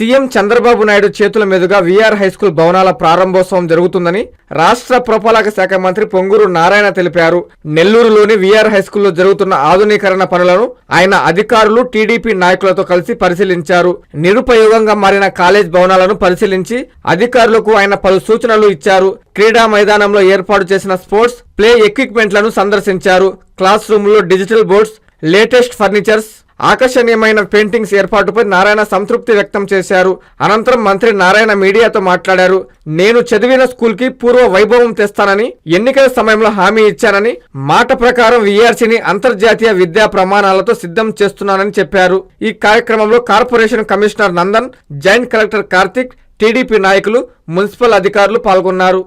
CM Chandrababu Naidu చేతుల మీదుగా we are high school భవనాల ప్రారంభోత్సవం జరుగుతుందని రాష్ట్ర పురపాలక శాఖ మంత్రి పొంగూరు నారాయణ తెలిపారు. నెల్లూరులోని వీఆర్ హైస్కూల్లో జరుగుతున్న ఆధునీకరణ పనులను ఆయన అధికారులు, టీడీపీ నాయకులతో కలిసి పరిశీలించారు. నిరుపయోగంగా మారిన కాలేజ్ భవనాలను పరిశీలించి అధికారులకు ఆయన పలు సూచనలు ఇచ్చారు. క్రీడా మైదానంలో ఏర్పాటు చేసిన స్పోర్ట్స్ ప్లే ఎక్విప్మెంట్లను సందర్శించారు. క్లాస్ రూమ్లో డిజిటల్ బోర్డ్స్, లేటెస్ట్ ఫర్నిచర్స్, ఆకర్షణీయమైన పెయింటింగ్స్ ఏర్పాటుపై నారాయణ సంతృప్తి వ్యక్తం చేశారు. అనంతరం మంత్రి నారాయణ మీడియాతో మాట్లాడారు. నేను చదివిన స్కూల్ కి పూర్వ వైభవం తెస్తానని ఎన్నికల సమయంలో హామీ ఇచ్చానని, మాట ప్రకారం వీఆర్సీని అంతర్జాతీయ విద్యా ప్రమాణాలతో సిద్ధం చేస్తున్నానని చెప్పారు. ఈ కార్యక్రమంలో corporation commissioner Nandan, joint collector Karthik, TDP నాయకులు, మున్సిపల్ అధికారులు పాల్గొన్నారు.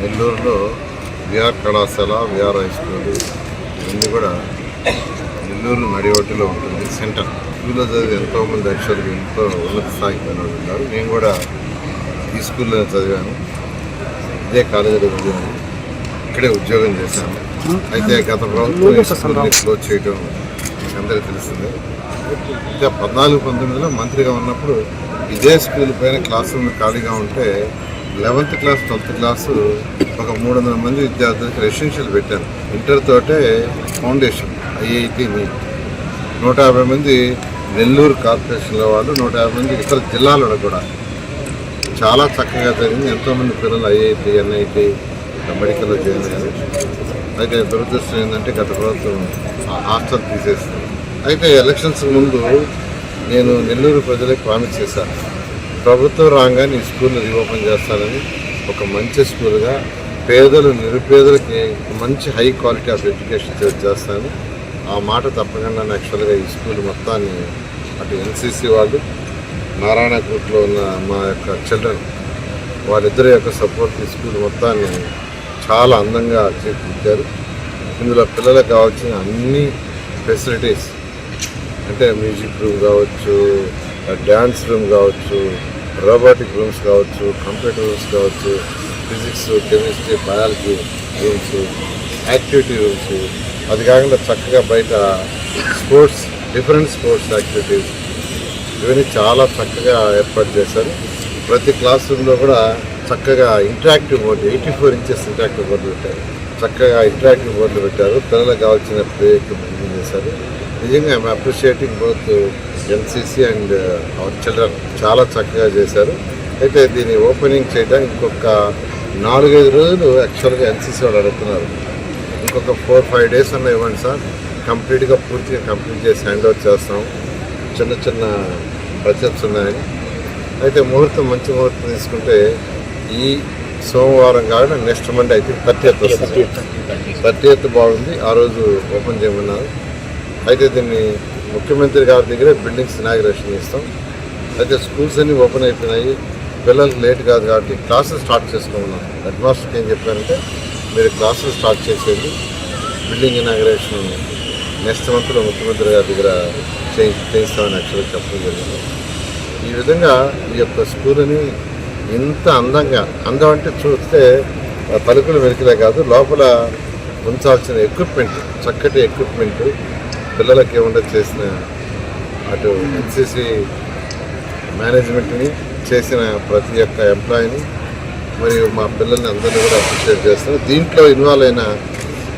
నెల్లూరులో విఆర్ కళాశాల, విఆర్ హై స్కూల్ ఇవన్నీ కూడా నెల్లూరు నడివొడ్డులో ఉంటుంది. సెంటర్ స్కూల్లో చదివి ఎంతోమంది అక్షరాలు ఎంతో ఉన్నత స్థాయికి పైన ఉన్నారు. నేను కూడా ఈ స్కూల్లో చదివాను, ఇదే కాలేజీలో చదివాను, ఇక్కడే ఉద్యోగం చేశాను. అయితే గత ప్రభుత్వం క్లోజ్ చేయడం అందరికీ తెలుస్తుంది. ఇంకా 14-19లో మంత్రిగా ఉన్నప్పుడు ఇదే స్కూల్ పైన క్లాస్ రూమ్ ఖాళీగా ఉంటే 11th క్లాస్ 12th క్లాసు ఒక 300 మంది విద్యార్థులకు రెసిడెన్షియల్ పెట్టాను. ఇంటర్ తోటే ఫౌండేషన్, ఐఐటి, 150 మంది నెల్లూరు కార్పొరేషన్లో వాళ్ళు, 150 మంది ఇతర జిల్లాలలో కూడా చాలా చక్కగా జరిగింది. ఎంతోమంది పిల్లలు ఐఐటి, ఎన్ఐటి, మెడికల్లో జాయిన్ అయ్యారు. అయితే దురదృష్టం ఏంటంటే గత ప్రభుత్వం హాస్టల్ తీసేస్తుంది. అయితే ఎలక్షన్స్ ముందు నేను నెల్లూరు ప్రజలకు ప్రామిస్ చేశాను, ప్రభుత్వం రాగానే ఈ స్కూల్ని రీఓపెన్ చేస్తానని. ఒక మంచి స్కూల్గా పేదలు, నిరుపేదలకి మంచి హై క్వాలిటీ ఆఫ్ ఎడ్యుకేషన్ చేస్తాను. ఆ మాట తప్పకుండా యాక్చువల్గా ఈ స్కూల్ మొత్తాన్ని అటు ఎన్సీసీ వాళ్ళు, నారాయణ గ్రూప్లో ఉన్న మా యొక్క చిల్డ్రన్ వాళ్ళిద్దరి యొక్క సపోర్ట్ ఈ స్కూల్ మొత్తాన్ని చాలా అందంగా తీర్చిదిద్దారు. ఇందులో పిల్లలకు కావాల్సిన అన్ని ఫెసిలిటీస్, అంటే మ్యూజిక్ రూమ్ కావచ్చు, డ్యాన్స్ రూమ్ కావచ్చు, రోబోటిక్ రూమ్స్ కావచ్చు, కంప్యూటర్ రూమ్స్ కావచ్చు, physics, chemistry, biology rooms, activity rooms, అది కాకుండా చక్కగా బయట స్పోర్ట్స్, డిఫరెంట్ స్పోర్ట్స్ యాక్టివిటీస్ ఇవన్నీ చాలా చక్కగా ఏర్పాటు చేశారు. ప్రతి క్లాస్ రూమ్లో కూడా చక్కగా interactive board, 84 inches interactive board పెట్టారు. చక్కగా ఇంటరాక్టివ్ బోర్డులు పెట్టారు. పిల్లలకు కావాల్సిన ప్లే ఎక్విప్మెంట్ చేశారు. నిజంగా I'm appreciating both NCC and our children. చాలా చక్కగా చేశారు. అయితే దీన్ని ఓపెనింగ్ చేయడానికి ఇంకొక 4-5 రోజులు యాక్చువల్గా ఎన్సీసీ వాళ్ళు అడుగుతున్నారు. ఇంకొక 4-5 డేస్ అన్న ఇవ్వండి సార్, కంప్లీట్గా పూర్తిగా కంప్లీట్ చేసి హ్యాండ్ ఓవర్ చేస్తాం. చిన్న చిన్న బడ్జెట్స్ ఉన్నాయని. అయితే ముహూర్తం, మంచి ముహూర్తం తీసుకుంటే ఈ సోమవారం కాకుండా నెక్స్ట్ మండే అయితే 30th వస్తుంది. 30th బాగుంది, ఆ రోజు ఓపెన్ చేయమన్నారు. అయితే దీన్ని ముఖ్యమంత్రి గారి దగ్గరే బిల్డింగ్స్ ఇనాగ్రేషన్ ఇస్తాం. అయితే స్కూల్స్ అన్నీ ఓపెన్ అయిపోయినాయి, పిల్లలకు లేట్ కాదు కాబట్టి క్లాసెస్ స్టార్ట్ చేసుకున్నాం. హెడ్ మాస్టర్కి ఏం చెప్పారంటే మీరు క్లాసెస్ స్టార్ట్ చేసేది, బిల్డింగ్ ఇనాగ్రేషన్ నెక్స్ట్ మంత్లో ముఖ్యమంత్రి గారి దగ్గర చేయిస్తామని యాక్చువల్గా చెప్పడం జరిగింది. ఈ విధంగా ఈ యొక్క స్కూల్ని ఇంత అందంగా, అందం అంటే చూస్తే పలుకులు వెలికిలే కాదు, లోపల ఉంచాల్సిన ఎక్విప్మెంట్, చక్కటి ఎక్విప్మెంట్, పిల్లలకి ఏముండదు చేసిన అటు ఎన్సీసీ మేనేజ్మెంట్ని, చేసిన ప్రతి ఒక్క ఎంప్లాయీని మరియు మా పిల్లల్ని అందరినీ కూడా అప్రిషియేట్ చేస్తాను. దీంట్లో ఇన్వాల్వ్ అయిన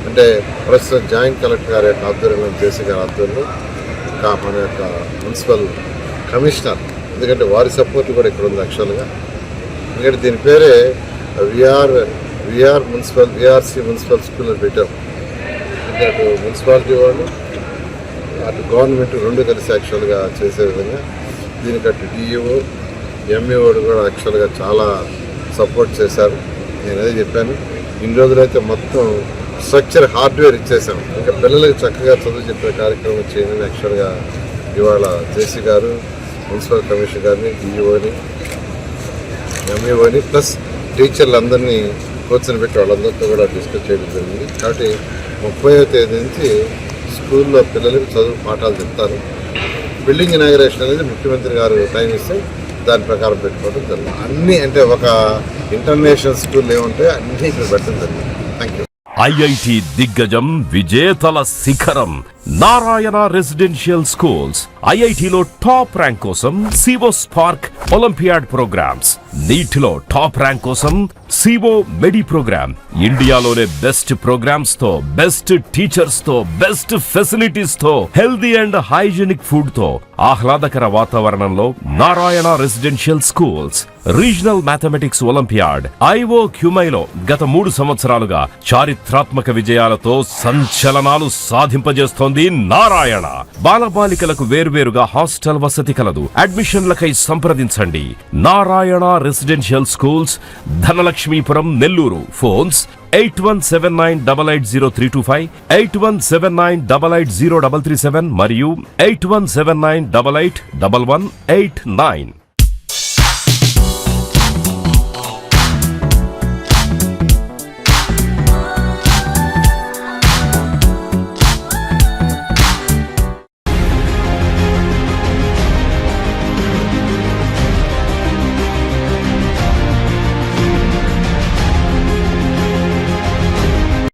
అంటే ప్రస్తుతం జాయింట్ కలెక్టర్ గారి యొక్క ఆధ్వర్యంలో, జేసీ గారి ఆధ్వర్యంలో, మన యొక్క మున్సిపల్ కమిషనర్, ఎందుకంటే వారి సపోర్ట్ కూడా ఇక్కడ ఉంది యాక్చువల్గా. ఎందుకంటే దీని పేరే వీఆర్సీ మున్సిపల్ స్కూల్ అని పెట్టాం. అంటే అటు మున్సిపాలిటీ వాళ్ళు, అటు గవర్నమెంట్ రెండు కలిసి యాక్చువల్గా చేసే విధంగా దీనికి అటు డిఈఓ, ఎంఈఓ కూడా యాక్చువల్గా చాలా సపోర్ట్ చేశారు. నేను అదే చెప్పాను, ఇన్ని రోజులైతే మొత్తం స్ట్రక్చర్, హార్డ్వేర్ ఇచ్చేసాం. ఇంకా పిల్లలకు చక్కగా చదువు చెప్పే కార్యక్రమం చేయాలని యాక్చువల్గా ఇవాళ జేసీ గారు, మున్సిపల్ కమిషనర్ గారిని, డిఈఓని, ఎంఈఓని ప్లస్ టీచర్లందరినీ కూర్చొని పెట్టి వాళ్ళందరితో కూడా డిస్కస్ చేయడం జరిగింది. కాబట్టి 30వ తేదీ నుంచి స్కూల్లో పిల్లలకు చదువు పాఠాలు చెప్తారు. బిల్డింగ్ ఇనాగరేషన్ అనేది ముఖ్యమంత్రి గారు టైం ఇస్తే దాని ప్రకారం పెట్టుకోవడం జరిగింది. అన్నీ అంటే ఒక ఇంటర్నేషనల్ స్కూల్ ఏముంటే అన్నీ ఇక్కడ పెట్టడం జరిగింది. Thank you. ఐఐటి దిగ్గజం విజేతల శిఖరం నారాయణ రెసిడెన్షియల్ స్కూల్స్. ఐఐటిలో టాప్ ర్యాంక్ కోసం సివో స్పార్క్ ఒలింపియాడ్ ప్రోగ్రామ్స్, నీటిలో టాప్ ర్యాంక్ కోసం సివో మెడి ప్రోగ్రామ్. ఇండియాలోనే బెస్ట్ ప్రోగ్రామ్స్ తో, బెస్ట్ టీచర్స్ తో, బెస్ట్ ఫెసిలిటీస్ తో, హెల్దీ అండ్ హైజీనిక్ ఫుడ్ తో, ఆహ్లాదకర వాతావరణంలో Narayana residential schools. Regional mathematics olympiad I O క్యూమైలో గత 3 సంవత్సరాలుగా చారిత్రాత్మక విజయాలతో సంచలనాలు సాధింపజేస్తోంది నారాయణ. బాలబాలికలకు వేర్వేరుగా హాస్టల్ వసతి కలదు. అడ్మిషన్లకై సంప్రదించండి. Narayana residential schools, Dhanalakshmipuram, Nellore. Phones 8179880325, 8179880337 మరియు 8179881189.